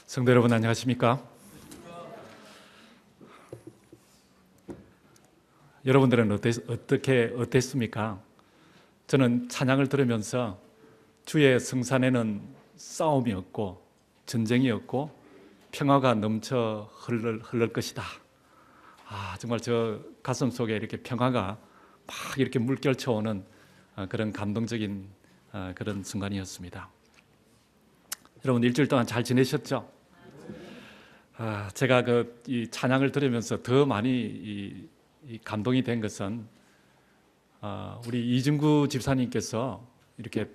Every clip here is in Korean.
성도 여러분 안녕하십니까? 여러분들은 어땠습니까? 저는 찬양을 들으면서 주의 성산에는 싸움이 없고 전쟁이 없고 평화가 넘쳐 흐를 것이다. 정말 저 가슴 속에 이렇게 평화가 막 이렇게 물결쳐오는 그런 감동적인 그런 순간이었습니다. 여러분 일주일 동안 잘 지내셨죠? 제가 이 찬양을 들으면서 더 많이 이 감동이 된 것은 우리 이중구 집사님께서 이렇게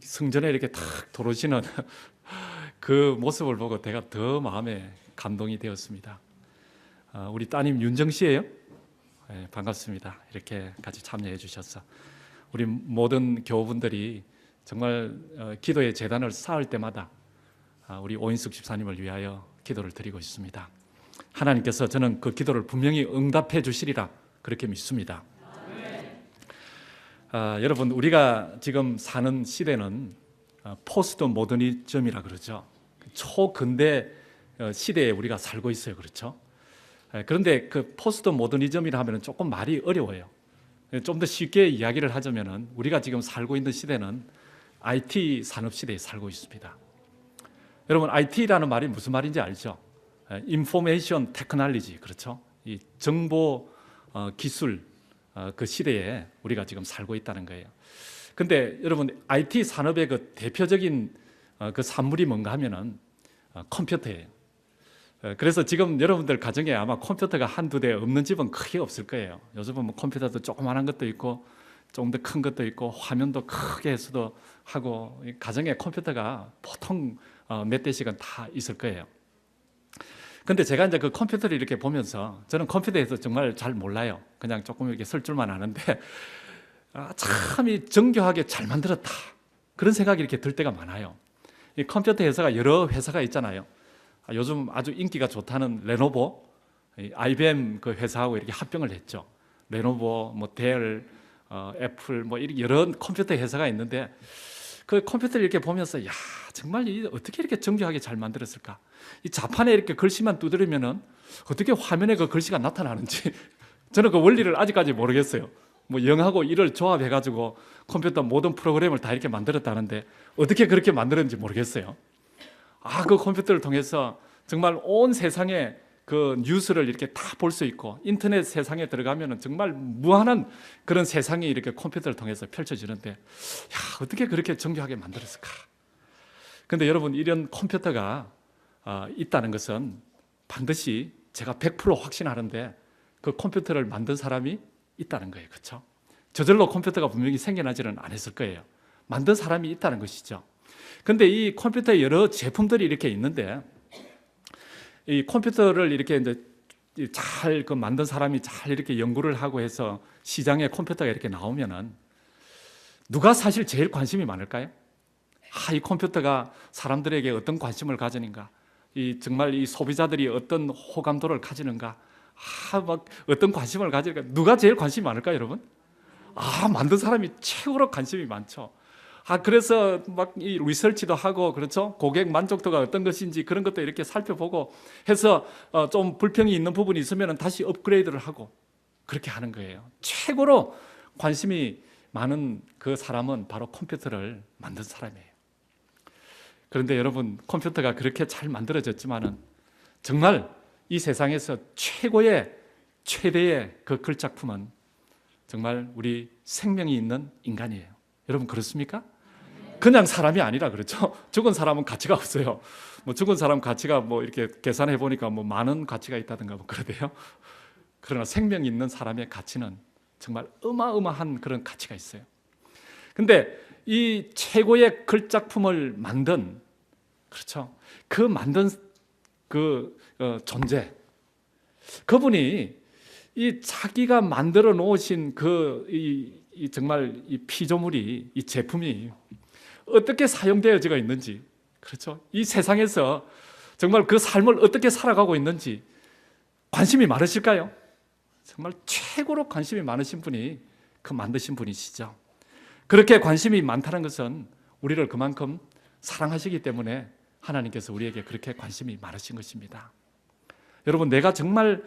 성전에 이렇게 탁 들어오시는 그 모습을 보고 제가 더 마음에 감동이 되었습니다. 우리 따님 윤정 씨예요? 네, 반갑습니다. 이렇게 같이 참여해 주셔서 우리 모든 교우분들이 정말 기도의 제단을 쌓을 때마다 우리 오인숙 집사님을 위하여 기도를 드리고 있습니다. 하나님께서 저는 그 기도를 분명히 응답해 주시리라 그렇게 믿습니다. 여러분 우리가 지금 사는 시대는 포스트 모더니즘이라 그러죠. 초근대 시대에 우리가 살고 있어요. 그렇죠? 그런데 그 포스트 모더니즘이라 하면 조금 말이 어려워요. 좀 더 쉽게 이야기를 하자면 우리가 지금 살고 있는 시대는 IT 산업 시대에 살고 있습니다. 여러분 IT라는 말이 무슨 말인지 알죠? 인포메이션 테크놀로지, 그렇죠? 이 정보 기술 그 시대에 우리가 지금 살고 있다는 거예요. 근데 여러분 IT 산업의 그 대표적인 그 산물이 뭔가 하면은 컴퓨터예요. 그래서 지금 여러분들 가정에 아마 컴퓨터가 한두 대 없는 집은 크게 없을 거예요. 요즘은 뭐 컴퓨터도 조그만한 것도 있고 좀 더 큰 것도 있고 화면도 크게 해서도 하고 가정에 컴퓨터가 보통 몇 대씩은 다 있을 거예요. 근데 제가 이제 그 컴퓨터를 이렇게 보면서 저는 컴퓨터에서 정말 잘 몰라요. 그냥 조금 이렇게 쓸 줄만 아는데 참 정교하게 잘 만들었다 그런 생각이 이렇게 들 때가 많아요. 이 컴퓨터 회사가 여러 회사가 있잖아요. 요즘 아주 인기가 좋다는 레노버, IBM 그 회사하고 이렇게 합병을 했죠. 레노버, 뭐 델, 애플, 뭐 이렇게 여러 컴퓨터 회사가 있는데 그 컴퓨터를 이렇게 보면서 야 정말 어떻게 이렇게 정교하게 잘 만들었을까? 이 자판에 이렇게 글씨만 두드리면은 어떻게 화면에 그 글씨가 나타나는지 저는 그 원리를 아직까지 모르겠어요. 뭐 0하고 1을 조합해가지고 컴퓨터 모든 프로그램을 다 이렇게 만들었다는데 어떻게 그렇게 만들었는지 모르겠어요. 그 컴퓨터를 통해서 정말 온 세상에 그 뉴스를 이렇게 다 볼 수 있고 인터넷 세상에 들어가면은 정말 무한한 그런 세상이 이렇게 컴퓨터를 통해서 펼쳐지는데 어떻게 그렇게 정교하게 만들었을까? 근데 여러분 이런 컴퓨터가 있다는 것은 반드시 제가 100% 확신하는데 그 컴퓨터를 만든 사람이 있다는 거예요. 그렇죠? 저절로 컴퓨터가 분명히 생겨나지는 않았을 거예요. 만든 사람이 있다는 것이죠. 근데 이 컴퓨터에 여러 제품들이 이렇게 있는데 이 컴퓨터를 이렇게 이제 잘 그 만든 사람이 잘 이렇게 연구를 하고 해서 시장에 컴퓨터가 이렇게 나오면은 누가 사실 제일 관심이 많을까요? 이 컴퓨터가 사람들에게 어떤 관심을 가지는가? 정말 이 소비자들이 어떤 호감도를 가지는가? 막 어떤 관심을 가질까? 누가 제일 관심이 많을까요, 여러분? 만든 사람이 최고로 관심이 많죠. 그래서 막 이 리서치도 하고 그렇죠. 고객 만족도가 어떤 것인지 그런 것도 이렇게 살펴보고 해서 좀 불평이 있는 부분이 있으면 다시 업그레이드를 하고 그렇게 하는 거예요. 최고로 관심이 많은 그 사람은 바로 컴퓨터를 만든 사람이에요. 그런데 여러분 컴퓨터가 그렇게 잘 만들어졌지만은 정말 이 세상에서 최대의 그 글작품은 정말 우리 생명이 있는 인간이에요. 여러분 그렇습니까? 그냥 사람이 아니라 그렇죠. 죽은 사람은 가치가 없어요. 뭐 죽은 사람 가치가 뭐 이렇게 계산해 보니까 뭐 많은 가치가 있다든가 뭐 그러대요. 그러나 생명 있는 사람의 가치는 정말 어마어마한 그런 가치가 있어요. 근데 이 최고의 글작품을 만든 그렇죠. 그 만든 그 존재 그분이 이 자기가 만들어 놓으신 정말 이 피조물이 이 제품이 어떻게 사용되어지고 있는지 그렇죠. 이 세상에서 정말 그 삶을 어떻게 살아가고 있는지 관심이 많으실까요? 정말 최고로 관심이 많으신 분이 그 만드신 분이시죠. 그렇게 관심이 많다는 것은 우리를 그만큼 사랑하시기 때문에 하나님께서 우리에게 그렇게 관심이 많으신 것입니다. 여러분, 내가 정말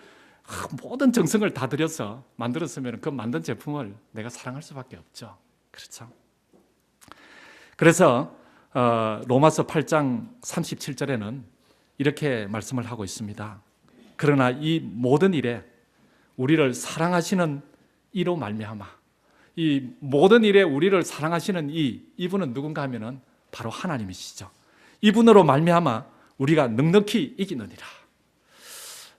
모든 정성을 다 들여서 만들었으면 그 만든 제품을 내가 사랑할 수밖에 없죠. 그렇죠? 그래서 로마서 8장 37절에는 이렇게 말씀을 하고 있습니다. 그러나 이 모든 일에 우리를 사랑하시는 이로 말미암아, 이 모든 일에 우리를 사랑하시는 이분은 누군가 하면은 바로 하나님이시죠. 이분으로 말미암아 우리가 넉넉히 이기느니라.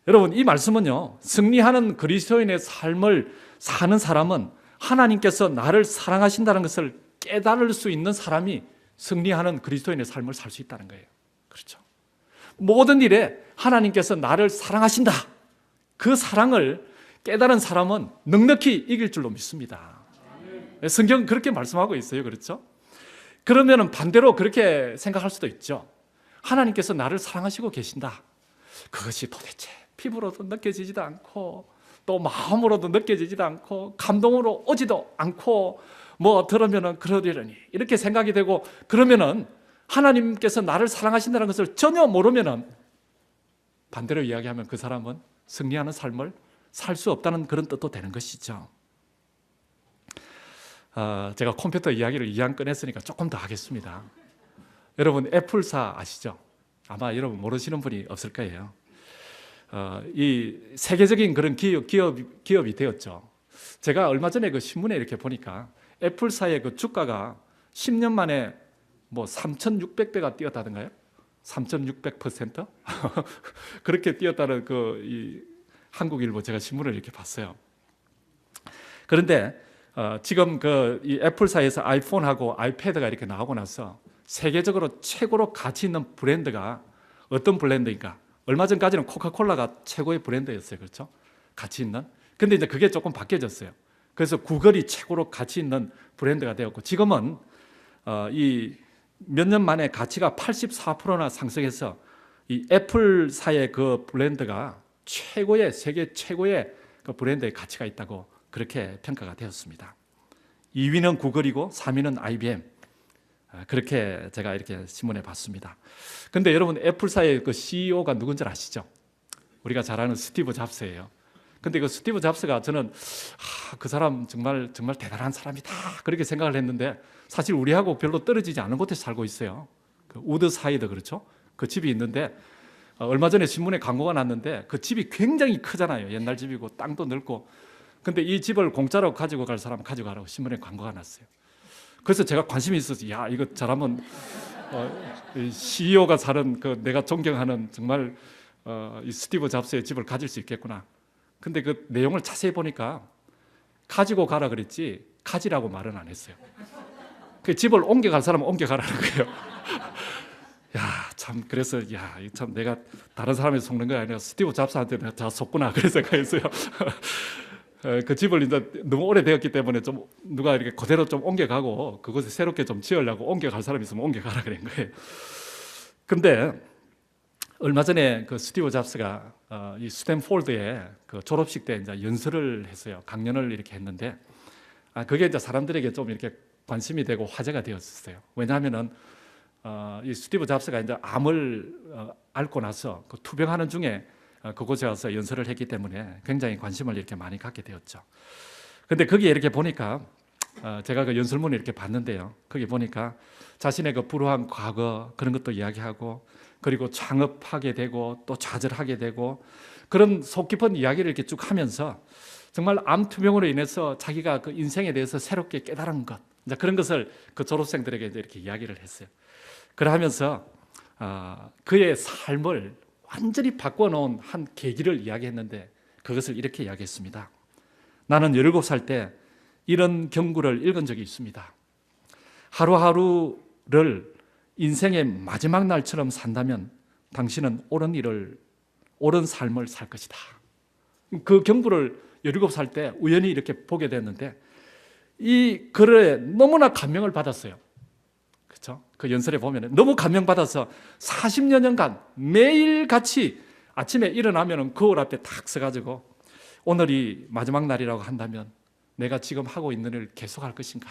여러분, 이 말씀은요, 승리하는 그리스도인의 삶을 사는 사람은 하나님께서 나를 사랑하신다는 것을 깨달을 수 있는 사람이 승리하는 그리스도인의 삶을 살 수 있다는 거예요. 그렇죠? 모든 일에 하나님께서 나를 사랑하신다, 그 사랑을 깨달은 사람은 넉넉히 이길 줄로 믿습니다. 성경은 그렇게 말씀하고 있어요. 그렇죠? 그러면 반대로 그렇게 생각할 수도 있죠. 하나님께서 나를 사랑하시고 계신다, 그것이 도대체 피부로도 느껴지지도 않고 또 마음으로도 느껴지지도 않고 감동으로 오지도 않고 뭐 들으면은 그러려니 이렇게 생각이 되고, 그러면은 하나님께서 나를 사랑하신다는 것을 전혀 모르면은 반대로 이야기하면 그 사람은 승리하는 삶을 살 수 없다는 그런 뜻도 되는 것이죠. 제가 컴퓨터 이야기를 이왕 꺼냈으니까 조금 더 하겠습니다. 여러분, 애플사 아시죠? 아마 여러분 모르시는 분이 없을 거예요. 이 세계적인 그런 기업이 되었죠. 제가 얼마 전에 그 신문에 이렇게 보니까 애플사의 그 주가가 10년 만에 뭐 3,600배가 뛰었다던가요? 3,600%? 그렇게 뛰었다는 이 한국일보 제가 신문을 이렇게 봤어요. 그런데 지금 이 애플사에서 아이폰하고 아이패드가 이렇게 나오고 나서 세계적으로 최고로 가치 있는 브랜드가 어떤 브랜드인가? 얼마 전까지는 코카콜라가 최고의 브랜드였어요. 그렇죠? 가치 있는. 근데 이제 그게 조금 바뀌어졌어요. 그래서 구글이 최고로 가치 있는 브랜드가 되었고, 지금은 이 몇 년 만에 가치가 84%나 상승해서 이 애플사의 그 브랜드가 세계 최고의 그 브랜드의 가치가 있다고 그렇게 평가가 되었습니다. 2위는 구글이고 3위는 IBM. 그렇게 제가 이렇게 신문에 봤습니다. 근데 여러분, 애플사의 그 CEO가 누군지 아시죠? 우리가 잘 아는 스티브 잡스예요. 근데 그 스티브 잡스가 저는 그 사람 정말 대단한 사람이다, 그렇게 생각을 했는데, 사실 우리하고 별로 떨어지지 않은 곳에 살고 있어요. 그 우드사이드, 그렇죠? 그 집이 있는데 얼마 전에 신문에 광고가 났는데 그 집이 굉장히 크잖아요. 옛날 집이고 땅도 넓고. 근데 이 집을 공짜로 가지고 갈 사람 가져가라고 신문에 광고가 났어요. 그래서 제가 관심이 있어서, 야, 이거 잘하면 CEO가 사는 그 내가 존경하는 정말 이 스티브 잡스의 집을 가질 수 있겠구나. 근데 그 내용을 자세히 보니까 가지고 가라 그랬지 가지라고 말은 안 했어요. 그 집을 옮겨갈 사람은 옮겨가라는 거예요. 야, 참, 그래서 참 내가 다른 사람에서 속는 거 아니라 스티브 잡스한테 내가 다 속구나, 그런 생각했어요. 그 집을 이제 너무 오래되었기 때문에 좀 누가 이렇게 그대로 좀 옮겨가고 그곳에 새롭게 좀 지으려고 옮겨갈 사람이 있으면 옮겨가라 그런 거예요. 근데 얼마 전에 그 스티브 잡스가 이 스탠포드에 그 졸업식 때 이제 연설을 했어요. 강연을 이렇게 했는데 그게 이제 사람들에게 좀 이렇게 관심이 되고 화제가 되었어요. 왜냐하면은 이 스티브 잡스가 이제 암을 앓고 나서 그 투병하는 중에 그곳에 와서 연설을 했기 때문에 굉장히 관심을 이렇게 많이 갖게 되었죠. 근데 거기에 이렇게 보니까 제가 그 연설문을 이렇게 봤는데요. 거기 보니까 자신의 그 불우한 과거 그런 것도 이야기하고, 그리고 창업하게 되고 또 좌절하게 되고 그런 속 깊은 이야기를 이렇게 쭉 하면서 정말 암 투병으로 인해서 자기가 그 인생에 대해서 새롭게 깨달은 것, 이제 그런 것을 그 졸업생들에게 이렇게 이야기를 했어요. 그러면서 그의 삶을 완전히 바꿔놓은 한 계기를 이야기했는데 그것을 이렇게 이야기했습니다. 나는 17살 때 이런 경구를 읽은 적이 있습니다. 하루하루를 인생의 마지막 날처럼 산다면 당신은 옳은 삶을 살 것이다. 그 경구를 17살 때 우연히 이렇게 보게 됐는데 이 글에 너무나 감명을 받았어요. 그렇죠? 그 연설에 보면 너무 감명받아서 40여 년간 매일같이 아침에 일어나면 거울 앞에 탁 서가지고 오늘이 마지막 날이라고 한다면 내가 지금 하고 있는 일을 계속할 것인가?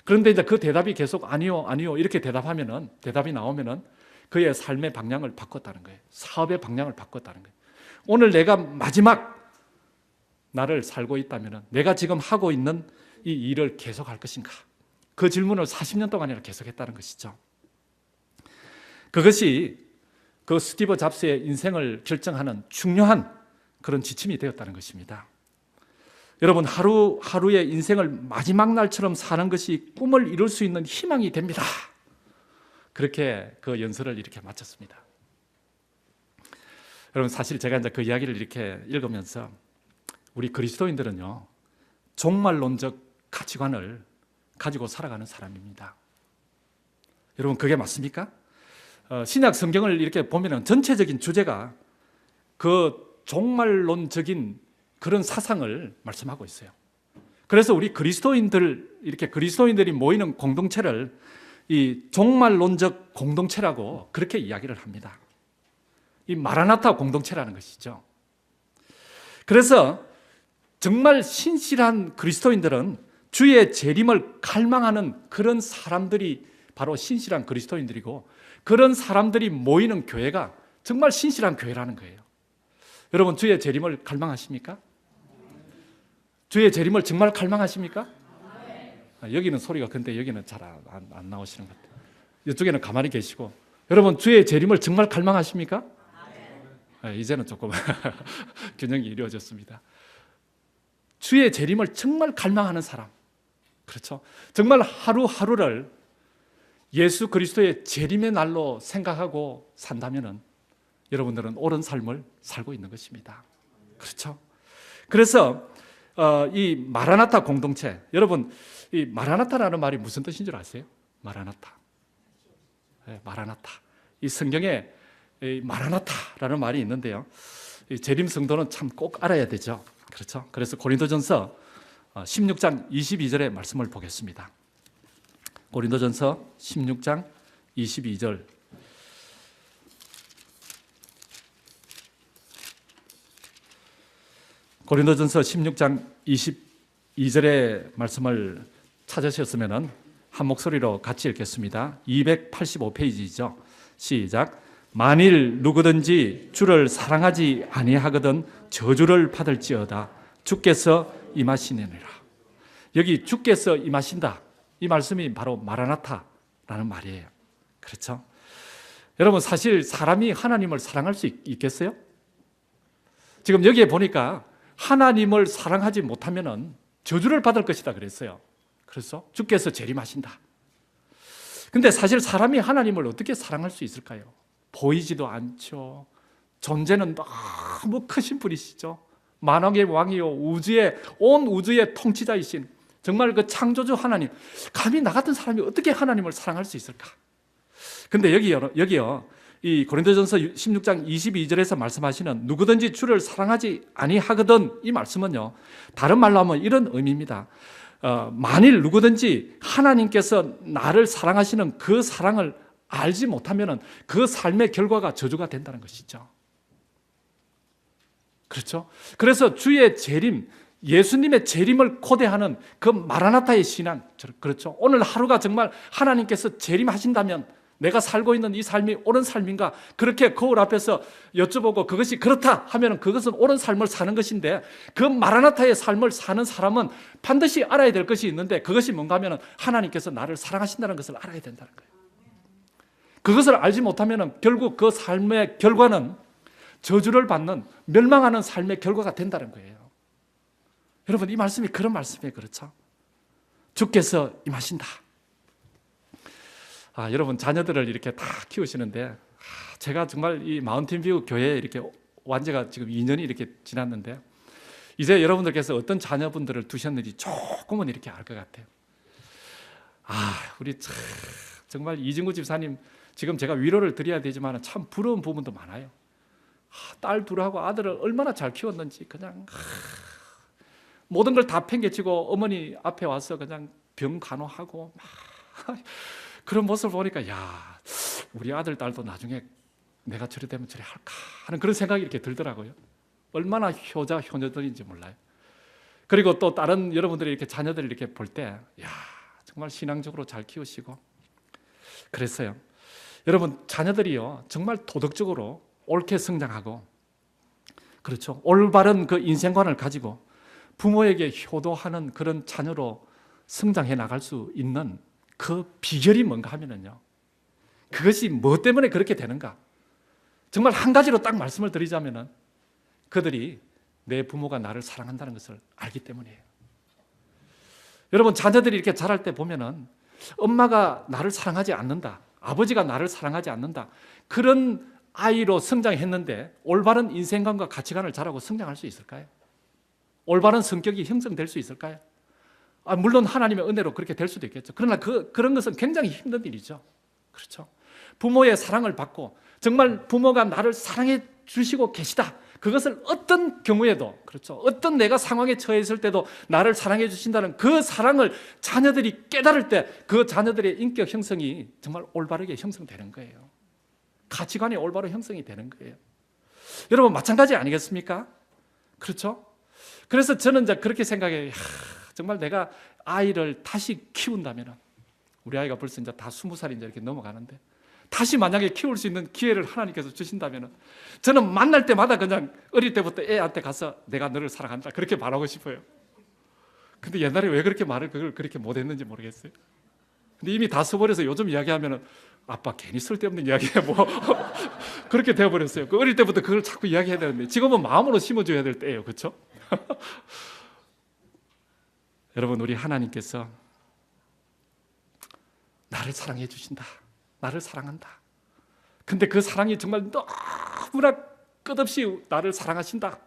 그런데 이제 그 대답이 계속 아니요, 아니요 이렇게 대답이 나오면은 그의 삶의 방향을 바꿨다는 거예요. 사업의 방향을 바꿨다는 거예요. 오늘 내가 마지막 날을 살고 있다면은 내가 지금 하고 있는 이 일을 계속할 것인가? 그 질문을 40년 동안이나 계속했다는 것이죠. 그것이 그 스티브 잡스의 인생을 결정하는 중요한 그런 지침이 되었다는 것입니다. 여러분, 하루하루의 인생을 마지막 날처럼 사는 것이 꿈을 이룰 수 있는 희망이 됩니다. 그렇게 그 연설을 이렇게 마쳤습니다. 여러분, 사실 제가 이제 그 이야기를 이렇게 읽으면서 우리 그리스도인들은요, 종말론적 가치관을 가지고 살아가는 사람입니다. 여러분, 그게 맞습니까? 신약 성경을 이렇게 보면 전체적인 주제가 그 종말론적인 그런 사상을 말씀하고 있어요. 그래서 우리 그리스도인들이 모이는 공동체를 이 종말론적 공동체라고 그렇게 이야기를 합니다. 이 마라나타 공동체라는 것이죠. 그래서 정말 신실한 그리스도인들은 주의 재림을 갈망하는 그런 사람들이 바로 신실한 그리스도인들이고, 그런 사람들이 모이는 교회가 정말 신실한 교회라는 거예요. 여러분, 주의 재림을 갈망하십니까? 주의 재림을 정말 갈망하십니까? 여기는 소리가 근데 여기는 잘 안 나오시는 것 같아요. 이쪽에는 가만히 계시고. 여러분, 주의 재림을 정말 갈망하십니까? 이제는 조금 균형이 이루어졌습니다. 주의 재림을 정말 갈망하는 사람, 그렇죠? 정말 하루하루를 예수 그리스도의 재림의 날로 생각하고 산다면은 여러분들은 옳은 삶을 살고 있는 것입니다. 그렇죠? 그래서 이 마라나타 공동체, 여러분, 이 마라나타라는 말이 무슨 뜻인 줄 아세요? 마라나타. 네, 마라나타. 이 성경에 이 마라나타라는 말이 있는데요. 이 재림 성도는 참 꼭 알아야 되죠. 그렇죠? 그래서 고린도전서 16장 22절의 말씀을 보겠습니다. 고린도전서 16장 22절. 고린도전서 16장 22절의 말씀을 찾으셨으면 한 목소리로 같이 읽겠습니다. 285페이지죠. 시작. 만일 누구든지 주를 사랑하지 아니하거든 저주를 받을지어다. 주께서 임하시느니라. 여기 주께서 임하신다, 이 말씀이 바로 마라나타라는 말이에요. 그렇죠? 여러분, 사실 사람이 하나님을 사랑할 수 있겠어요? 지금 여기에 보니까 하나님을 사랑하지 못하면 저주를 받을 것이다 그랬어요. 그래서 주께서 재림하신다. 근데 사실 사람이 하나님을 어떻게 사랑할 수 있을까요? 보이지도 않죠. 존재는 너무 크신 분이시죠. 만왕의 왕이요, 온 우주의 통치자이신 정말 그 창조주 하나님, 감히 나 같은 사람이 어떻게 하나님을 사랑할 수 있을까? 근데 여기요, 이 고린도전서 16장 22절에서 말씀하시는 누구든지 주를 사랑하지 아니하거든, 이 말씀은요, 다른 말로 하면 이런 의미입니다. 만일 누구든지 하나님께서 나를 사랑하시는 그 사랑을 알지 못하면 그 삶의 결과가 저주가 된다는 것이죠. 그렇죠? 그래서 주의 재림, 예수님의 재림을 고대하는 그 마라나타의 신앙, 그렇죠? 오늘 하루가 정말 하나님께서 재림하신다면 내가 살고 있는 이 삶이 옳은 삶인가? 그렇게 거울 앞에서 여쭤보고 그것이 그렇다 하면 그것은 옳은 삶을 사는 것인데, 그 마라나타의 삶을 사는 사람은 반드시 알아야 될 것이 있는데, 그것이 뭔가 하면 하나님께서 나를 사랑하신다는 것을 알아야 된다는 거예요. 그것을 알지 못하면 결국 그 삶의 결과는 저주를 받는, 멸망하는 삶의 결과가 된다는 거예요. 여러분, 이 말씀이 그런 말씀이에요. 그렇죠? 주께서 임하신다. 여러분, 자녀들을 이렇게 다 키우시는데, 제가 정말 이 마운틴뷰 교회에 이렇게 완제가 지금 2년이 이렇게 지났는데, 이제 여러분들께서 어떤 자녀분들을 두셨는지 조금은 이렇게 알 것 같아요. 우리 정말 이진구 집사님, 지금 제가 위로를 드려야 되지만 참 부러운 부분도 많아요. 딸 둘하고 아들을 얼마나 잘 키웠는지, 그냥 모든 걸 다 팽개치고 어머니 앞에 와서 그냥 병 간호하고 그런 모습을 보니까, 야, 우리 아들 딸도 나중에 내가 저래 되면 저래 할까 하는 그런 생각이 이렇게 들더라고요. 얼마나 효녀들인지 몰라요. 그리고 또 다른 여러분들이 이렇게 자녀들을 이렇게 볼 때, 야, 정말 신앙적으로 잘 키우시고 그랬어요. 여러분, 자녀들이요 정말 도덕적으로 옳게 성장하고, 그렇죠, 올바른 그 인생관을 가지고 부모에게 효도하는 그런 자녀로 성장해 나갈 수 있는 그 비결이 뭔가 하면은요, 그것이 뭐 때문에 그렇게 되는가? 정말 한 가지로 딱 말씀을 드리자면은, 그들이 내 부모가 나를 사랑한다는 것을 알기 때문이에요. 여러분, 자녀들이 이렇게 자랄 때 보면은 엄마가 나를 사랑하지 않는다, 아버지가 나를 사랑하지 않는다, 그런 아이로 성장했는데 올바른 인생관과 가치관을 자라고 성장할 수 있을까요? 올바른 성격이 형성될 수 있을까요? 물론 하나님의 은혜로 그렇게 될 수도 있겠죠. 그러나 그런 것은 굉장히 힘든 일이죠. 그렇죠? 부모의 사랑을 받고 정말 부모가 나를 사랑해 주시고 계시다, 그것을 어떤 경우에도, 그렇죠, 어떤 내가 상황에 처해 있을 때도 나를 사랑해 주신다는 그 사랑을 자녀들이 깨달을 때 그 자녀들의 인격 형성이 정말 올바르게 형성되는 거예요. 가치관이 올바로 형성이 되는 거예요. 여러분, 마찬가지 아니겠습니까? 그렇죠? 그래서 저는 이제 그렇게 생각해요. 정말 내가 아이를 다시 키운다면, 우리 아이가 벌써 이제 다 20살이 이제 이렇게 넘어가는데, 다시 만약에 키울 수 있는 기회를 하나님께서 주신다면, 저는 만날 때마다 그냥 어릴 때부터 애한테 가서 내가 너를 사랑한다, 그렇게 말하고 싶어요. 근데 옛날에 왜 그렇게 말을 그렇게 못했는지 모르겠어요. 근데 이미 다 써버려서 요즘 이야기하면은 아빠 괜히 쓸데없는 이야기야 뭐 그렇게 되어버렸어요. 그 어릴 때부터 그걸 자꾸 이야기해야 되는데, 지금은 마음으로 심어줘야 될 때예요. 그렇죠? 여러분, 우리 하나님께서 나를 사랑해 주신다, 나를 사랑한다. 근데 그 사랑이 정말 너무나 끝없이 나를 사랑하신다,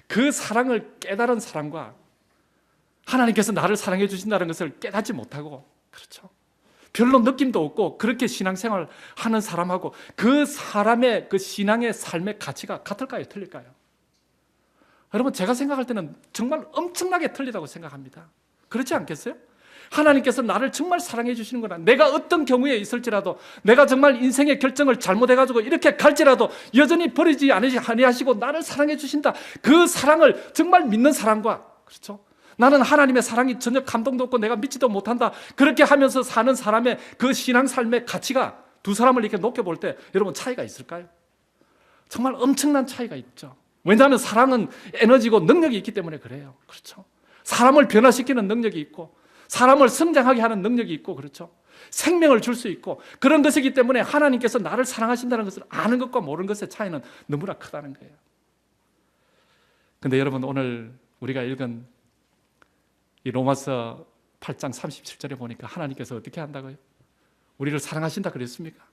그 사랑을 깨달은 사람과 하나님께서 나를 사랑해 주신다는 것을 깨닫지 못하고, 그렇죠, 별로 느낌도 없고 그렇게 신앙생활을 하는 사람하고 그 사람의 그 신앙의 삶의 가치가 같을까요? 틀릴까요? 여러분, 제가 생각할 때는 정말 엄청나게 틀리다고 생각합니다. 그렇지 않겠어요? 하나님께서 나를 정말 사랑해 주시는 거라, 내가 어떤 경우에 있을지라도, 내가 정말 인생의 결정을 잘못해가지고 이렇게 갈지라도 여전히 버리지 아니하시고 나를 사랑해 주신다, 그 사랑을 정말 믿는 사람과, 그렇죠, 나는 하나님의 사랑이 전혀 감동도 없고 내가 믿지도 못한다, 그렇게 하면서 사는 사람의 그 신앙 삶의 가치가 두 사람을 이렇게 높게 볼 때 여러분, 차이가 있을까요? 정말 엄청난 차이가 있죠. 왜냐하면 사랑은 에너지고 능력이 있기 때문에 그래요. 그렇죠? 사람을 변화시키는 능력이 있고, 사람을 성장하게 하는 능력이 있고, 그렇죠, 생명을 줄 수 있고, 그런 것이기 때문에 하나님께서 나를 사랑하신다는 것을 아는 것과 모르는 것의 차이는 너무나 크다는 거예요. 근데 여러분, 오늘 우리가 읽은 이 로마서 8장 37절에 보니까 하나님께서 어떻게 한다고요? 우리를 사랑하신다 그랬습니까?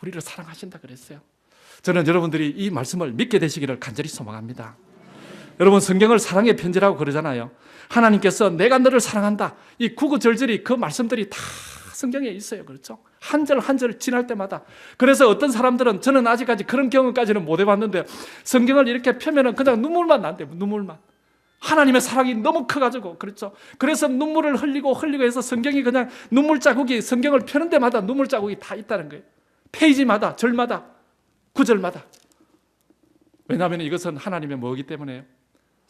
우리를 사랑하신다 그랬어요. 저는 여러분들이 이 말씀을 믿게 되시기를 간절히 소망합니다. 여러분, 성경을 사랑의 편지라고 그러잖아요. 하나님께서 내가 너를 사랑한다, 이 구구절절이 그 말씀들이 다 성경에 있어요. 그렇죠? 한 절 한 절 지날 때마다. 그래서 어떤 사람들은, 저는 아직까지 그런 경험까지는 못 해봤는데, 성경을 이렇게 펴면은 그냥 눈물만 난대요. 눈물만. 하나님의 사랑이 너무 커가지고, 그렇죠, 그래서 눈물을 흘리고 해서 성경이 그냥 눈물 자국이, 성경을 펴는 데마다 눈물 자국이 다 있다는 거예요. 페이지마다, 절마다, 구절마다. 왜냐하면 이것은 하나님의 뭐이기 때문에요?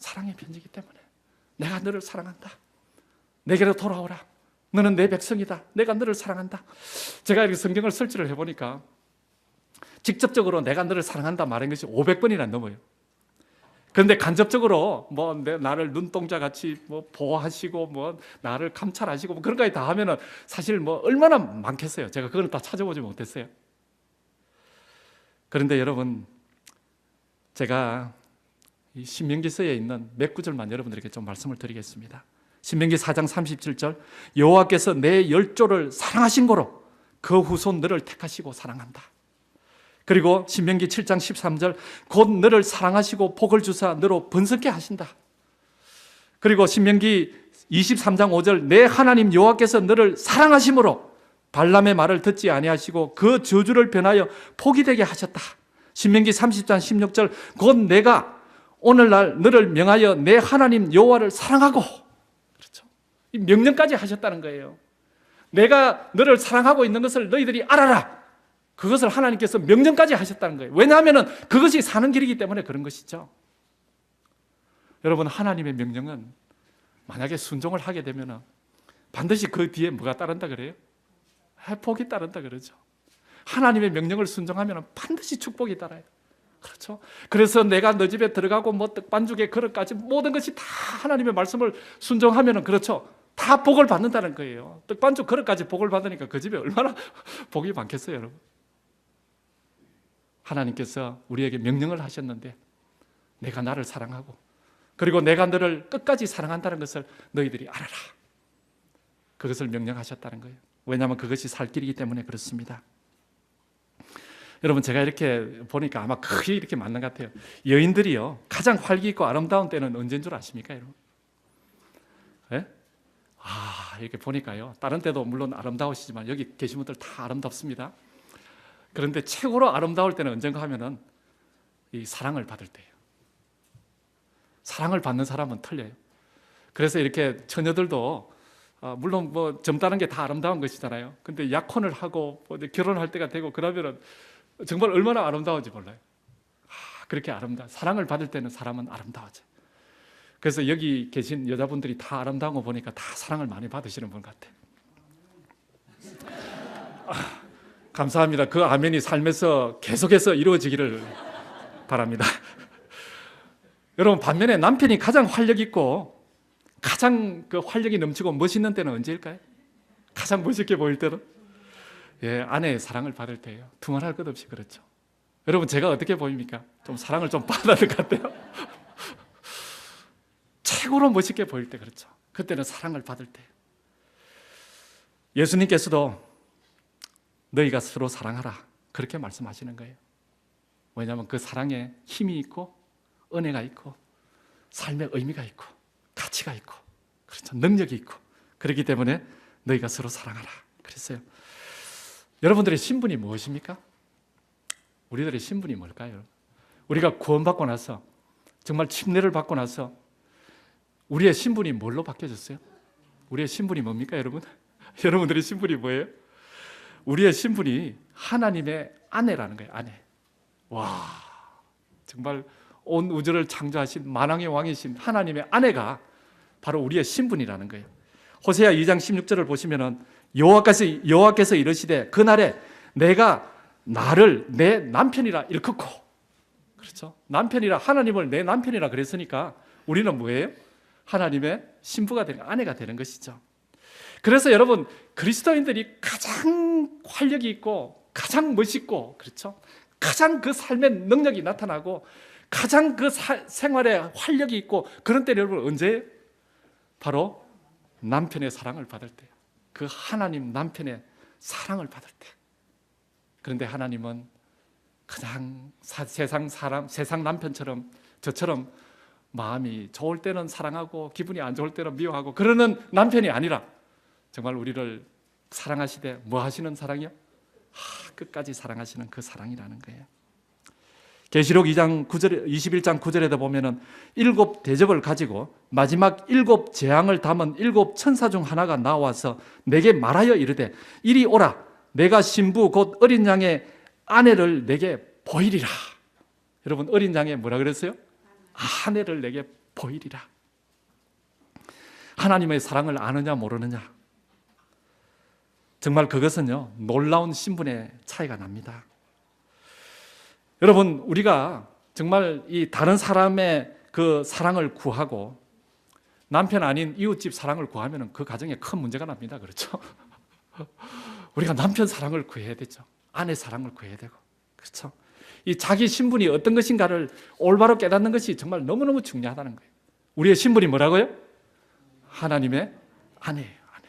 사랑의 편지이기 때문에. 내가 너를 사랑한다, 내게로 돌아오라, 너는 내 백성이다, 내가 너를 사랑한다. 제가 이렇게 성경을 설치를 해보니까 직접적으로 내가 너를 사랑한다 말한 것이 500번이나 넘어요. 그런데 간접적으로 뭐 나를 눈동자같이 뭐 보호하시고 뭐 나를 감찰하시고 뭐 그런 거까지 다 하면은 사실 뭐 얼마나 많겠어요. 제가 그걸 다 찾아보지 못했어요. 그런데 여러분, 제가 이 신명기서에 있는 몇 구절만 여러분들에게 좀 말씀을 드리겠습니다. 신명기 4장 37절, 여호와께서 내 열조를 사랑하신 고로 그 후손 너를 택하시고 사랑한다. 그리고 신명기 7장 13절, 곧 너를 사랑하시고 복을 주사 너로 번성케 하신다. 그리고 신명기 23장 5절, 내 하나님 여호와께서 너를 사랑하심으로 발람의 말을 듣지 아니하시고 그 저주를 변하여 복이 되게 하셨다. 신명기 30장 16절, 곧 내가 오늘날 너를 명하여 내 하나님 여호와를 사랑하고, 그렇죠, 이 명령까지 하셨다는 거예요. 내가 너를 사랑하고 있는 것을 너희들이 알아라, 그것을 하나님께서 명령까지 하셨다는 거예요. 왜냐하면 그것이 사는 길이기 때문에 그런 것이죠. 여러분, 하나님의 명령은 만약에 순종을 하게 되면 반드시 그 뒤에 뭐가 따른다 그래요? 회복이 따른다 그러죠. 하나님의 명령을 순종하면 반드시 축복이 따라요. 그렇죠? 그래서 내가 너 집에 들어가고 뭐 떡반죽에 그릇까지 모든 것이 다 하나님의 말씀을 순종하면 그렇죠? 다 복을 받는다는 거예요. 떡반죽 그릇까지 복을 받으니까 그 집에 얼마나 복이 많겠어요, 여러분. 하나님께서 우리에게 명령을 하셨는데 내가 나를 사랑하고 그리고 내가 너를 끝까지 사랑한다는 것을 너희들이 알아라. 그것을 명령하셨다는 거예요. 왜냐하면 그것이 살 길이기 때문에 그렇습니다. 여러분, 제가 이렇게 보니까 아마 크게 이렇게 맞는 것 같아요. 여인들이요, 가장 활기 있고 아름다운 때는 언제인 줄 아십니까, 여러분? 예? 이렇게 보니까요, 다른 때도 물론 아름다우시지만 여기 계신 분들 다 아름답습니다. 그런데 최고로 아름다울 때는 언젠가 하면은 이 사랑을 받을 때예요. 사랑을 받는 사람은 틀려요. 그래서 이렇게 처녀들도 물론 뭐 젊다는 게 다 아름다운 것이잖아요. 근데 약혼을 하고 뭐 결혼할 때가 되고 그러면은 정말 얼마나 아름다운지 몰라요. 그렇게 사랑을 받을 때는 사람은 아름다워져요. 그래서 여기 계신 여자분들이 다 아름다운 거 보니까 다 사랑을 많이 받으시는 분 같아요. 감사합니다. 그 아멘이 삶에서 계속해서 이루어지기를 바랍니다. 여러분, 반면에 남편이 가장 활력 있고 가장 그 활력이 넘치고 멋있는 때는 언제일까요? 가장 멋있게 보일 때는 아내의 사랑을 받을 때예요. 두말할 것 없이 그렇죠. 여러분, 제가 어떻게 보입니까? 좀 사랑을 좀 받아야 될 것 같아요. 최고로 멋있게 보일 때 그렇죠. 그때는 사랑을 받을 때. 예수님께서도 너희가 서로 사랑하라 그렇게 말씀하시는 거예요. 왜냐하면 그 사랑에 힘이 있고 은혜가 있고 삶의 의미가 있고 가치가 있고 그렇죠. 능력이 있고 그렇기 때문에 너희가 서로 사랑하라 그랬어요. 여러분들의 신분이 무엇입니까? 우리들의 신분이 뭘까요? 우리가 구원받고 나서 정말 침례를 받고 나서 우리의 신분이 뭘로 바뀌어졌어요? 우리의 신분이 뭡니까, 여러분? 여러분들의 신분이 뭐예요? 우리의 신분이 하나님의 아내라는 거예요. 아내. 와, 정말 온 우주를 창조하신 만왕의 왕이신 하나님의 아내가 바로 우리의 신분이라는 거예요. 호세아 2장 16절을 보시면은 여호와께서 이르시되 그날에 내가 나를 내 남편이라 일컫고, 그렇죠? 남편이라, 하나님을 내 남편이라 그랬으니까 우리는 뭐예요? 하나님의 신부가 되는, 아내가 되는 것이죠. 그래서 여러분, 그리스도인들이 가장 활력이 있고 가장 멋있고, 그렇죠? 가장 그 삶의 능력이 나타나고 가장 그 생활에 활력이 있고 그런 때는 여러분 언제예요? 바로 남편의 사랑을 받을 때, 그 하나님 남편의 사랑을 받을 때. 그런데 하나님은 그냥 세상 남편처럼 저처럼 마음이 좋을 때는 사랑하고 기분이 안 좋을 때는 미워하고 그러는 남편이 아니라 정말 우리를 사랑하시되 뭐 하시는 사랑이요? 끝까지 사랑하시는 그 사랑이라는 거예요. 계시록 21장 9절에도 보면은 7 대접을 가지고 마지막 7 재앙을 담은 7 천사 중 하나가 나와서 내게 말하여 이르되 이리 오라, 내가 신부 곧 어린 양의 아내를 내게 보이리라. 여러분, 어린 양의 뭐라 그랬어요? 아내를 내게 보이리라. 하나님의 사랑을 아느냐 모르느냐, 정말 그것은요 놀라운 신분의 차이가 납니다. 여러분, 우리가 정말 이 다른 사람의 그 사랑을 구하고 남편 아닌 이웃집 사랑을 구하면 그 가정에 큰 문제가 납니다. 그렇죠? 우리가 남편 사랑을 구해야 되죠. 아내 사랑을 구해야 되고, 그렇죠? 이 자기 신분이 어떤 것인가를 올바로 깨닫는 것이 정말 너무너무 중요하다는 거예요. 우리의 신분이 뭐라고요? 하나님의 아내예요. 아내.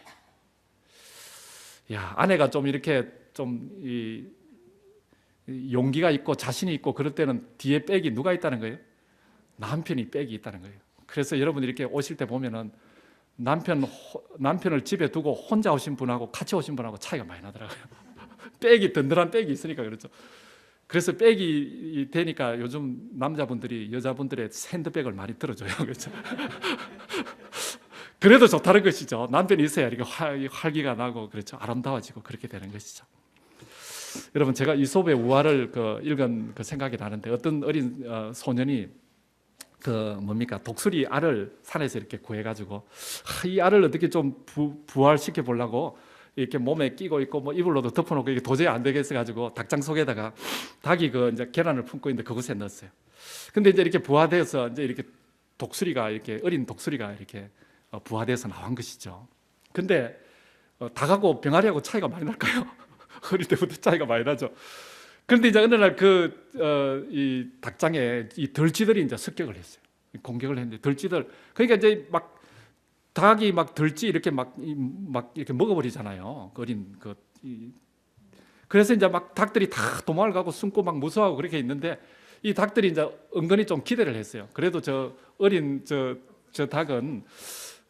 아내가 좀 이렇게 좀 용기가 있고 자신이 있고 그럴 때는 뒤에 백이 누가 있다는 거예요? 남편이 백이 있다는 거예요. 그래서 여러분 이렇게 오실 때 보면은 남편을 집에 두고 혼자 오신 분하고 같이 오신 분하고 차이가 많이 나더라고요. 백이, 든든한 백이 있으니까 그렇죠. 그래서 백이 되니까 요즘 남자분들이 여자분들의 핸드백을 많이 들어줘요. 그렇죠. 그래도 좋다는 것이죠. 남편이 있어야 이렇게 활기가 나고, 그렇죠. 아름다워지고 그렇게 되는 것이죠. 여러분, 제가 이솝의 우화를 읽은 그 생각이 나는데, 어떤 어린 소년이 그 뭡니까 독수리 알을 산에서 이렇게 구해가지고 이 알을 어떻게 좀 부활시켜 보려고 이렇게 몸에 끼고 있고 뭐 이불로도 덮어놓고 이게 도저히 안 되겠어 가지고 닭장 속에다가 닭이 그 이제 계란을 품고 있는데 그곳에 넣었어요. 근데 이제 이렇게 부화되어서 이제 이렇게 독수리가 이렇게 어린 독수리가 이렇게 부화돼서 나온 것이죠. 근데 닭하고 병아리하고 차이가 많이 날까요? 어릴 때부터 차이가 많이 나죠. 그런데 이제 어느 날 이 닭장에 이 덜쥐들이 이제 습격을 했어요. 공격을 했는데 덜쥐들 그러니까 이제 막 닭이 막 덜쥐 이렇게 막 이렇게 먹어버리잖아요. 어린 그래서 이제 막 닭들이 다 도망을 가고 숨고 막 무서워하고 그렇게 있는데 이 닭들이 이제 은근히 좀 기대를 했어요. 그래도 저 어린 저 닭은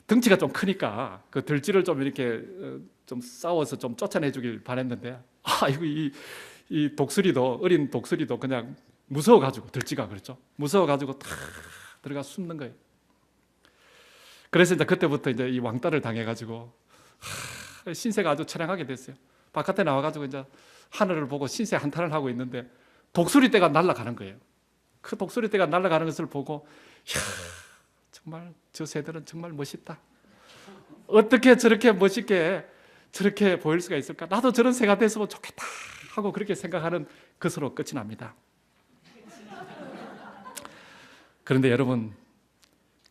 덩치가 좀 크니까 그 덜쥐를 좀 이렇게 좀 싸워서 좀 쫓아내주길 바랬는데 이거 이 독수리도 어린 독수리도 그냥 무서워가지고 덜쥐가 그렇죠. 무서워가지고 다 들어가 숨는 거예요. 그래서 이제 그때부터 이제 이 왕따를 당해가지고 신세가 아주 처량하게 됐어요. 바깥에 나와가지고 이제 하늘을 보고 신세 한탄을 하고 있는데 독수리 떼가 날아가는 거예요. 그 독수리 떼가 날아가는 것을 보고 정말 저 새들은 정말 멋있다. 어떻게 저렇게 멋있게 저렇게 보일 수가 있을까? 나도 저런 새가 됐으면 좋겠다 하고 그렇게 생각하는 것으로 끝이 납니다. 그런데 여러분,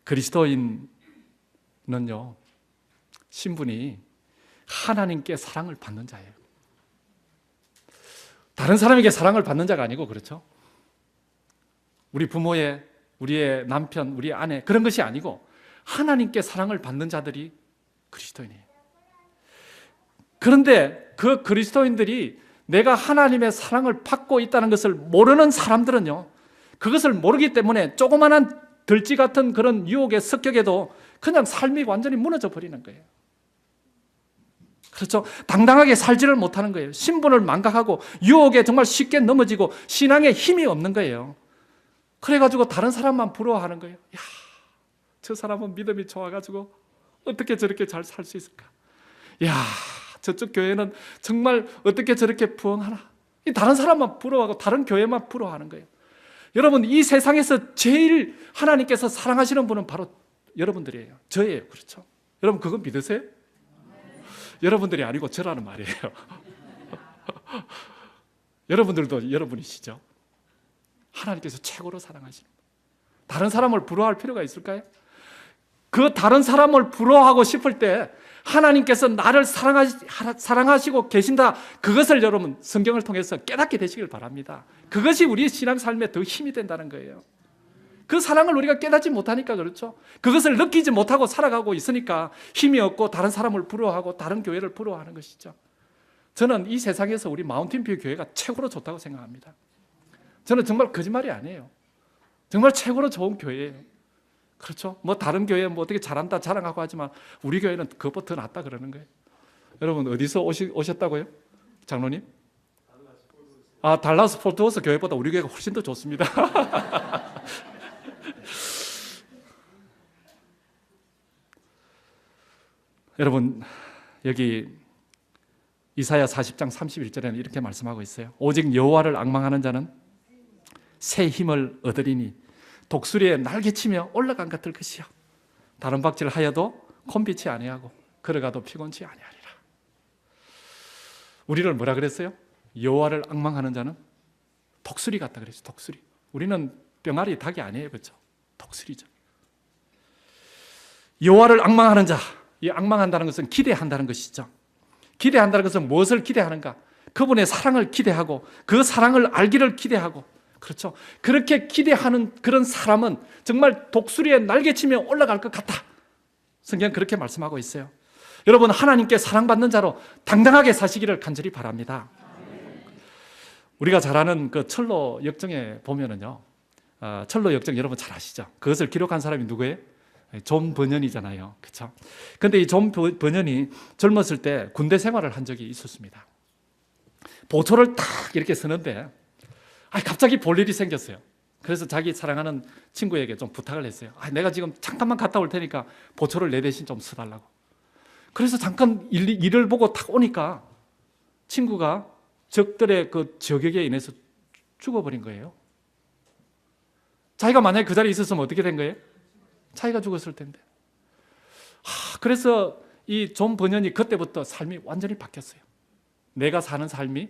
그리스도인은요 신분이 하나님께 사랑을 받는 자예요. 다른 사람에게 사랑을 받는 자가 아니고 그렇죠. 우리 부모의, 우리의 남편, 우리 아내 그런 것이 아니고 하나님께 사랑을 받는 자들이 그리스도인이에요. 그런데 그 그리스도인들이 내가 하나님의 사랑을 받고 있다는 것을 모르는 사람들은요, 그것을 모르기 때문에 조그마한 들쥐 같은 그런 유혹의 습격에도 그냥 삶이 완전히 무너져 버리는 거예요. 그렇죠? 당당하게 살지를 못하는 거예요. 신분을 망각하고 유혹에 정말 쉽게 넘어지고 신앙에 힘이 없는 거예요. 그래가지고 다른 사람만 부러워하는 거예요. 야, 저 사람은 믿음이 좋아가지고 어떻게 저렇게 잘 살 수 있을까? 야, 저쪽 교회는 정말 어떻게 저렇게 부흥하나? 이 다른 사람만 부러워하고 다른 교회만 부러워하는 거예요. 여러분, 이 세상에서 제일 하나님께서 사랑하시는 분은 바로 여러분들이에요. 저예요. 그렇죠? 여러분 그건 믿으세요? 여러분들이 아니고 저라는 말이에요. 여러분들도 여러분이시죠. 하나님께서 최고로 사랑하시는 분. 다른 사람을 부러워할 필요가 있을까요? 그 다른 사람을 부러워하고 싶을 때 하나님께서 나를 사랑하시고 계신다, 그것을 여러분 성경을 통해서 깨닫게 되시길 바랍니다. 그것이 우리의 신앙 삶에 더 힘이 된다는 거예요. 그 사랑을 우리가 깨닫지 못하니까 그렇죠. 그것을 느끼지 못하고 살아가고 있으니까 힘이 없고 다른 사람을 부러워하고 다른 교회를 부러워하는 것이죠. 저는 이 세상에서 우리 마운틴뷰 교회가 최고로 좋다고 생각합니다. 저는 정말 거짓말이 아니에요. 정말 최고로 좋은 교회예요. 그렇죠? 뭐 다른 교회 뭐 어떻게 잘한다 자랑하고 하지만 우리 교회는 그것보다 더 낫다 그러는 거예요. 여러분 어디서 오셨다고요? 장로님? 달라스 포트워스 교회보다 우리 교회가 훨씬 더 좋습니다. 여러분 여기 이사야 40장 31절에는 이렇게 말씀하고 있어요. 오직 여호와를 앙망하는 자는 새 힘을 얻으리니 독수리에 날개치며 올라간 같을 것이요 다른 박질 하여도 콤비치 아니하고 걸어가도 피곤치 아니하리라. 우리를 뭐라 그랬어요? 여호와를 앙망하는 자는 독수리 같다 그랬죠. 독수리. 우리는 병아리 닭이 아니에요. 그렇죠? 독수리죠. 여호와를 앙망하는 자, 이 앙망한다는 것은 기대한다는 것이죠. 기대한다는 것은 무엇을 기대하는가? 그분의 사랑을 기대하고 그 사랑을 알기를 기대하고, 그렇죠? 그렇게 기대하는 그런 사람은 정말 독수리에 날개치며 올라갈 것 같다. 성경 그렇게 말씀하고 있어요. 여러분 하나님께 사랑받는 자로 당당하게 사시기를 간절히 바랍니다. 우리가 잘 아는 그 철로 역정에 보면은요, 철로 역정 여러분 잘 아시죠? 그것을 기록한 사람이 누구예요? 존 버년이잖아요. 그렇죠? 근데 이 존 버년이 젊었을 때 군대 생활을 한 적이 있었습니다. 보초를 딱 이렇게 서는데 갑자기 볼 일이 생겼어요. 그래서 자기 사랑하는 친구에게 좀 부탁을 했어요. 내가 지금 잠깐만 갔다 올 테니까 보초를 내 대신 좀 서달라고. 그래서 잠깐 일을 보고 딱 오니까 친구가 적들의 그 저격에 인해서 죽어버린 거예요. 자기가 만약에 그 자리에 있었으면 어떻게 된 거예요? 자기가 죽었을 텐데. 그래서 이 존 버년이 그때부터 삶이 완전히 바뀌었어요. 내가 사는 삶이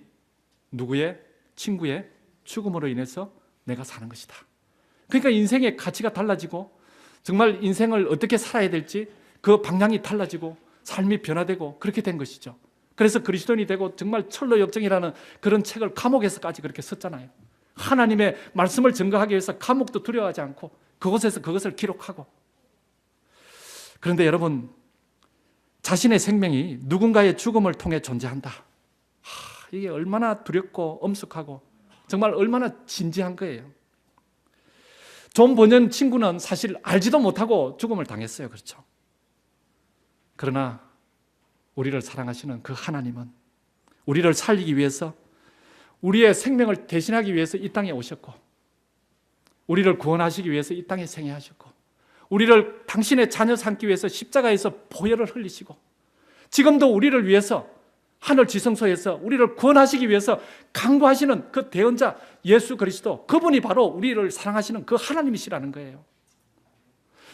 누구의? 친구의 죽음으로 인해서 내가 사는 것이다. 그러니까 인생의 가치가 달라지고 정말 인생을 어떻게 살아야 될지 그 방향이 달라지고 삶이 변화되고 그렇게 된 것이죠. 그래서 그리스도인이 되고 정말 철로 역정이라는 그런 책을 감옥에서까지 그렇게 썼잖아요. 하나님의 말씀을 증거하기 위해서 감옥도 두려워하지 않고 그곳에서 그것을 기록하고. 그런데 여러분, 자신의 생명이 누군가의 죽음을 통해 존재한다. 이게 얼마나 두렵고 엄숙하고 정말 얼마나 진지한 거예요. 존 버년 친구는 사실 알지도 못하고 죽음을 당했어요. 그렇죠? 그러나 우리를 사랑하시는 그 하나님은 우리를 살리기 위해서, 우리의 생명을 대신하기 위해서 이 땅에 오셨고, 우리를 구원하시기 위해서 이 땅에 생애하셨고, 우리를 당신의 자녀 삼기 위해서 십자가에서 보혈을 흘리시고, 지금도 우리를 위해서 하늘 지성소에서 우리를 구원하시기 위해서 강구하시는 그 대언자 예수 그리스도, 그분이 바로 우리를 사랑하시는 그 하나님이시라는 거예요.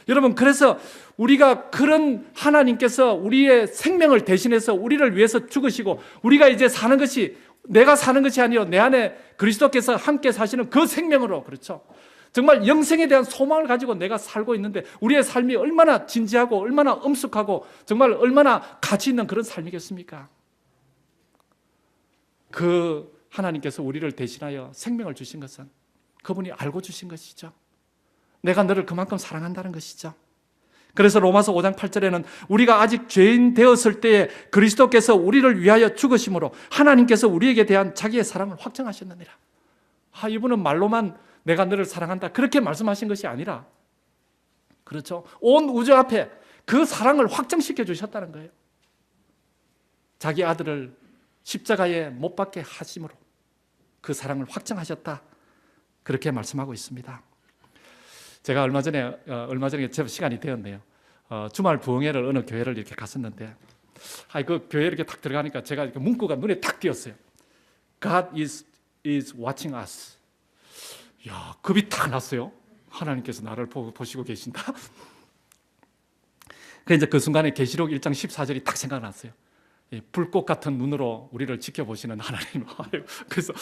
여러분, 그래서 우리가 그런 하나님께서 우리의 생명을 대신해서 우리를 위해서 죽으시고, 우리가 이제 사는 것이 내가 사는 것이 아니요 내 안에 그리스도께서 함께 사시는 그 생명으로, 그렇죠? 정말 영생에 대한 소망을 가지고 내가 살고 있는데 우리의 삶이 얼마나 진지하고 얼마나 엄숙하고 정말 얼마나 가치 있는 그런 삶이겠습니까? 그 하나님께서 우리를 대신하여 생명을 주신 것은 그분이 알고 주신 것이죠. 내가 너를 그만큼 사랑한다는 것이죠. 그래서 로마서 5장 8절에는 우리가 아직 죄인 되었을 때에 그리스도께서 우리를 위하여 죽으심으로 하나님께서 우리에게 대한 자기의 사랑을 확정하셨느니라. 이분은 말로만 내가 너를 사랑한다 그렇게 말씀하신 것이 아니라, 그렇죠, 온 우주 앞에 그 사랑을 확정시켜 주셨다는 거예요. 자기 아들을 십자가에 못 박게 하심으로 그 사랑을 확정하셨다, 그렇게 말씀하고 있습니다. 제가 얼마 전에 시간이 되었네요. 주말 부흥회를 어느 교회를 이렇게 갔었는데, 그 교회 이렇게 딱 들어가니까 제가 이렇게 문구가 눈에 딱 띄었어요. God is watching us. 야, 겁이 탁 났어요. 하나님께서 나를 보시고 계신다. 그래서 그 순간에 계시록 1장 14절이 딱 생각났어요. 불꽃 같은 눈으로 우리를 지켜보시는 하나님. 그래서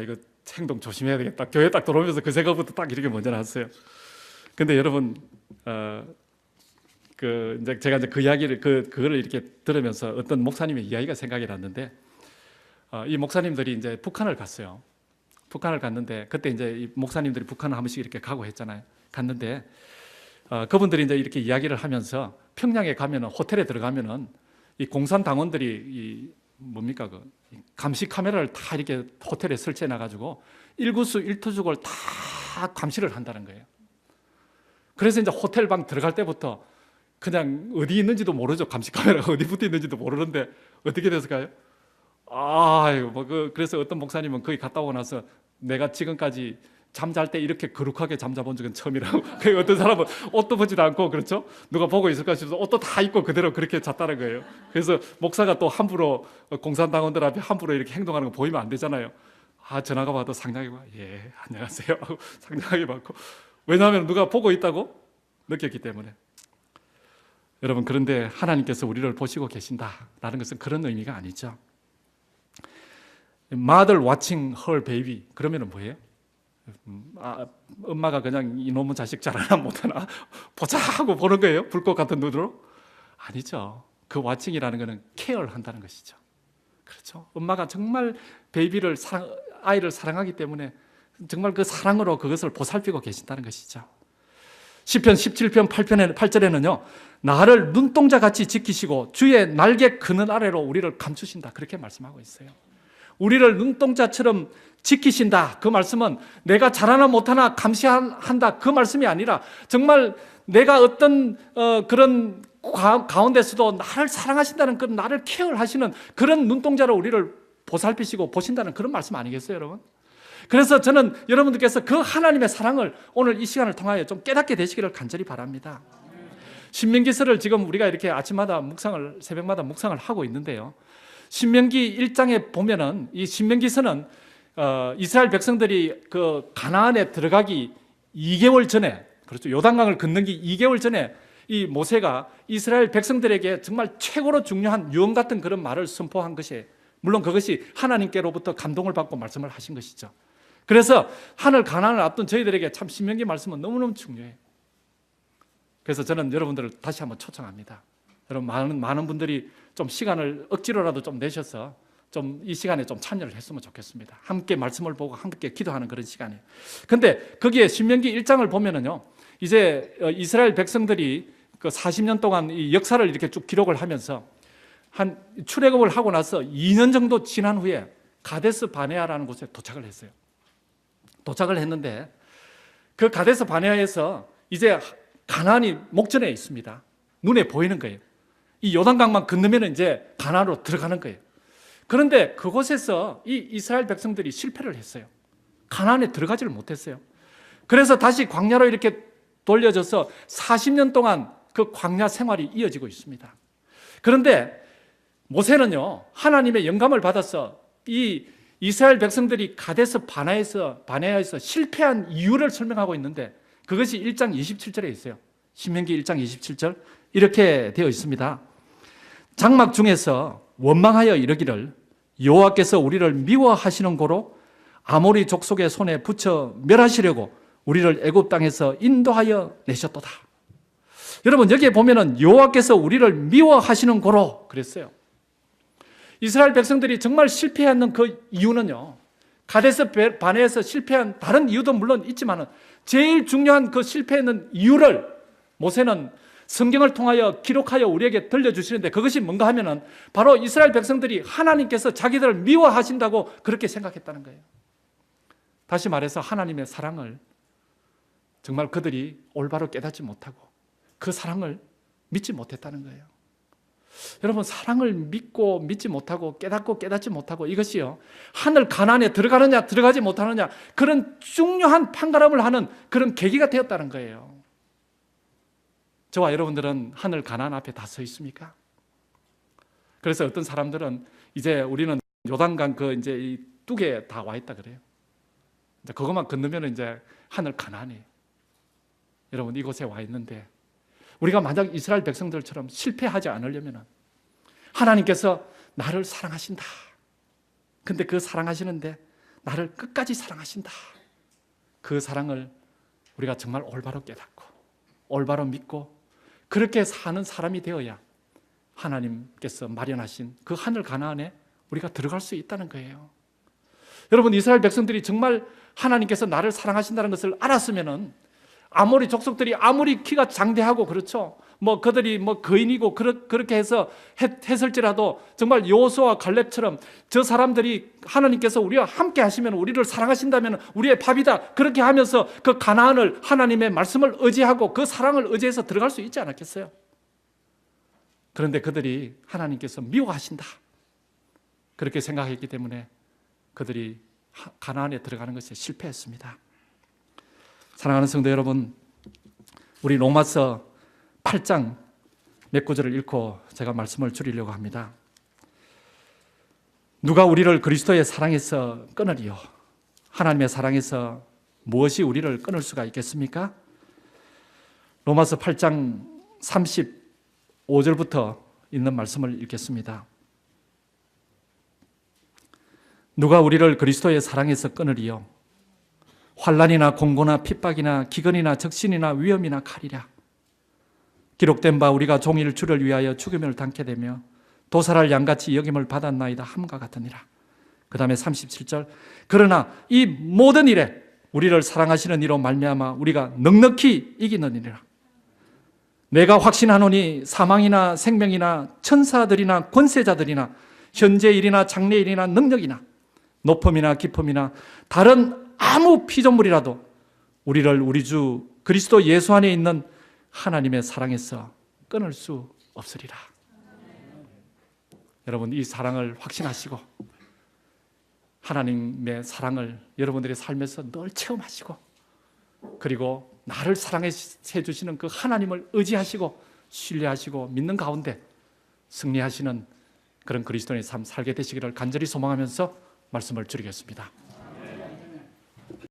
이거 행동 조심해야 되겠다. 교회 딱 들어오면서 그 생각부터 딱 이렇게 먼저 났어요. 근데 여러분, 제가 이제 그 이야기를 그거를 이렇게 들으면서 어떤 목사님의 이야기가 생각이 났는데, 이 목사님들이 이제 북한을 갔어요. 북한을 갔는데 그때 이제 이 목사님들이 북한을 한 번씩 이렇게 가고 했잖아요. 갔는데 그분들이 이제 이렇게 이야기를 하면서 평양에 가면은, 호텔에 들어가면은 이 공산 당원들이 감시 카메라를 다 이렇게 호텔에 설치해 놔가지고 일구수 일투족을 다 감시를 한다는 거예요. 그래서 이제 호텔 방 들어갈 때부터 그냥 어디 있는지도 모르죠. 감시 카메라가 어디 붙어 있는지도 모르는데 어떻게 됐을까요? 그래서 어떤 목사님은 거기 갔다 오고 나서 내가 지금까지 잠잘 때 이렇게 거룩하게 잠자본 적은 처음이라고. 어떤 사람은 옷도 벗지도 않고, 그렇죠? 누가 보고 있을까 싶어서 옷도 다 입고 그대로 그렇게 잤다는 거예요. 그래서 목사가 또 함부로 공산당원들 앞에 함부로 이렇게 행동하는 거 보이면 안 되잖아요. 전화가 와도 상냥하게 봐. 예, 안녕하세요 하고 상냥하게 받고. 왜냐하면 누가 보고 있다고 느꼈기 때문에. 여러분, 그런데 하나님께서 우리를 보시고 계신다라는 것은 그런 의미가 아니죠. Mother watching her baby. 그러면은 뭐예요? 엄마가 그냥 이놈의 자식 잘하나 못하나 보자 하고 보는 거예요? 불꽃 같은 눈으로? 아니죠. 그 watching이라는 것은 케어를 한다는 것이죠. 그렇죠? 엄마가 정말 아이를 사랑하기 때문에 정말 그 사랑으로 그것을 보살피고 계신다는 것이죠. 시편 17편 8절에는요, 나를 눈동자같이 지키시고 주의 날개 그늘 아래로 우리를 감추신다, 그렇게 말씀하고 있어요. 우리를 눈동자처럼 지키신다, 그 말씀은 내가 잘하나 못하나 감시한다, 그 말씀이 아니라 정말 내가 어떤 그런 가운데서도 나를 사랑하신다는, 그 나를 케어하시는 그런 눈동자로 우리를 보살피시고 보신다는 그런 말씀 아니겠어요, 여러분? 그래서 저는 여러분들께서 그 하나님의 사랑을 오늘 이 시간을 통하여 좀 깨닫게 되시기를 간절히 바랍니다. 신명기서를 지금 우리가 이렇게 아침마다 새벽마다 묵상을 하고 있는데요, 신명기 1장에 보면은 이 신명기서는 이스라엘 백성들이 그 가나안에 들어가기 2개월 전에, 그렇죠, 요단강을 건너기 2개월 전에 이 모세가 이스라엘 백성들에게 정말 최고로 중요한 유언 같은 그런 말을 선포한 것이, 물론 그것이 하나님께로부터 감동을 받고 말씀을 하신 것이죠. 그래서 하늘 가나안을 앞둔 저희들에게 참 신명기 말씀은 너무너무 중요해요. 그래서 저는 여러분들을 다시 한번 초청합니다. 여러분, 많은 분들이 좀 시간을 억지로라도 좀 내셔서 좀 이 시간에 좀 참여를 했으면 좋겠습니다. 함께 말씀을 보고 함께 기도하는 그런 시간이에요. 근데 거기에 신명기 1장을 보면은요, 이제 이스라엘 백성들이 그 40년 동안 이 역사를 이렇게 쭉 기록을 하면서 한 출애굽을 하고 나서 2년 정도 지난 후에 가데스 바네아라는 곳에 도착을 했어요. 도착을 했는데 그 가데스 바네아에서 이제 가나안이 목전에 있습니다. 눈에 보이는 거예요. 이 요단강만 건너면 이제 가나안으로 들어가는 거예요. 그런데 그곳에서 이 이스라엘 백성들이 실패를 했어요. 가나안에 들어가지를 못했어요. 그래서 다시 광야로 이렇게 돌려져서 40년 동안 그 광야 생활이 이어지고 있습니다. 그런데 모세는요, 하나님의 영감을 받아서 이 이스라엘 백성들이 가데스 바네아에서 실패한 이유를 설명하고 있는데 그것이 1장 27절에 있어요. 신명기 1장 27절 이렇게 되어 있습니다. 장막 중에서 원망하여 이르기를 여호와께서 우리를 미워하시는 고로 아모리 족속의 손에 붙여 멸하시려고 우리를 애굽 땅에서 인도하여 내셨도다. 여러분, 여기에 보면은 여호와께서 우리를 미워하시는 고로 그랬어요. 이스라엘 백성들이 정말 실패하는 그 이유는요, 가데스 바네아에서 실패한 다른 이유도 물론 있지만 제일 중요한 그 실패하는 이유를 모세는 성경을 통하여 기록하여 우리에게 들려주시는데 그것이 뭔가 하면은 바로 이스라엘 백성들이 하나님께서 자기들을 미워하신다고 그렇게 생각했다는 거예요. 다시 말해서 하나님의 사랑을 정말 그들이 올바로 깨닫지 못하고 그 사랑을 믿지 못했다는 거예요. 여러분, 사랑을 믿고 믿지 못하고 깨닫고 깨닫지 못하고 이것이요, 하늘 가나안에 들어가느냐 들어가지 못하느냐 그런 중요한 판가름을 하는 그런 계기가 되었다는 거예요. 저와 여러분들은 하늘 가나안 앞에 다 서 있습니까? 그래서 어떤 사람들은 이제 우리는 요단강 그 이제 이 뚝에 다 와 있다 그래요. 이제 그것만 건너면 이제 하늘 가나안이에요. 여러분, 이곳에 와 있는데 우리가 만약 이스라엘 백성들처럼 실패하지 않으려면 하나님께서 나를 사랑하신다. 근데 그 사랑하시는데 나를 끝까지 사랑하신다. 그 사랑을 우리가 정말 올바로 깨닫고 올바로 믿고 그렇게 사는 사람이 되어야 하나님께서 마련하신 그 하늘 가나안에 우리가 들어갈 수 있다는 거예요. 여러분, 이스라엘 백성들이 정말 하나님께서 나를 사랑하신다는 것을 알았으면은 아모리 족속들이 아무리 키가 장대하고 그렇죠, 뭐 그들이 뭐 거인이고 그렇게 해서 했을지라도 정말 여호수아와 갈렙처럼 저 사람들이 하나님께서 우리와 함께 하시면 우리를 사랑하신다면 우리의 밥이다 그렇게 하면서 그 가나안을 하나님의 말씀을 의지하고 그 사랑을 의지해서 들어갈 수 있지 않았겠어요? 그런데 그들이 하나님께서 미워하신다 그렇게 생각했기 때문에 그들이 가나안에 들어가는 것에 실패했습니다. 사랑하는 성도 여러분, 우리 로마서 8장 몇 구절을 읽고 제가 말씀을 줄이려고 합니다. 누가 우리를 그리스도의 사랑에서 끊으리요? 하나님의 사랑에서 무엇이 우리를 끊을 수가 있겠습니까? 로마서 8장 35절부터 있는 말씀을 읽겠습니다. 누가 우리를 그리스도의 사랑에서 끊으리요? 환난이나 공고나 핍박이나 기근이나 적신이나 위험이나 칼이랴. 기록된 바 우리가 종일 주를 위하여 죽음을 당케 되며 도살할 양같이 여김을 받았나이다 함과 같으니라. 그 다음에 37절, 그러나 이 모든 일에 우리를 사랑하시는 이로 말미암아 우리가 넉넉히 이기느니라. 내가 확신하노니 사망이나 생명이나 천사들이나 권세자들이나 현재 일이나 장래 일이나 능력이나 높음이나 깊음이나 다른 아무 피조물이라도 우리를 우리 주 그리스도 예수 안에 있는 하나님의 사랑에서 끊을 수 없으리라. 여러분, 이 사랑을 확신하시고 하나님의 사랑을 여러분들의 삶에서 늘 체험하시고 그리고 나를 사랑해 주시는 그 하나님을 의지하시고 신뢰하시고 믿는 가운데 승리하시는 그런 그리스도인의 삶 살게 되시기를 간절히 소망하면서 말씀을 줄이겠습니다.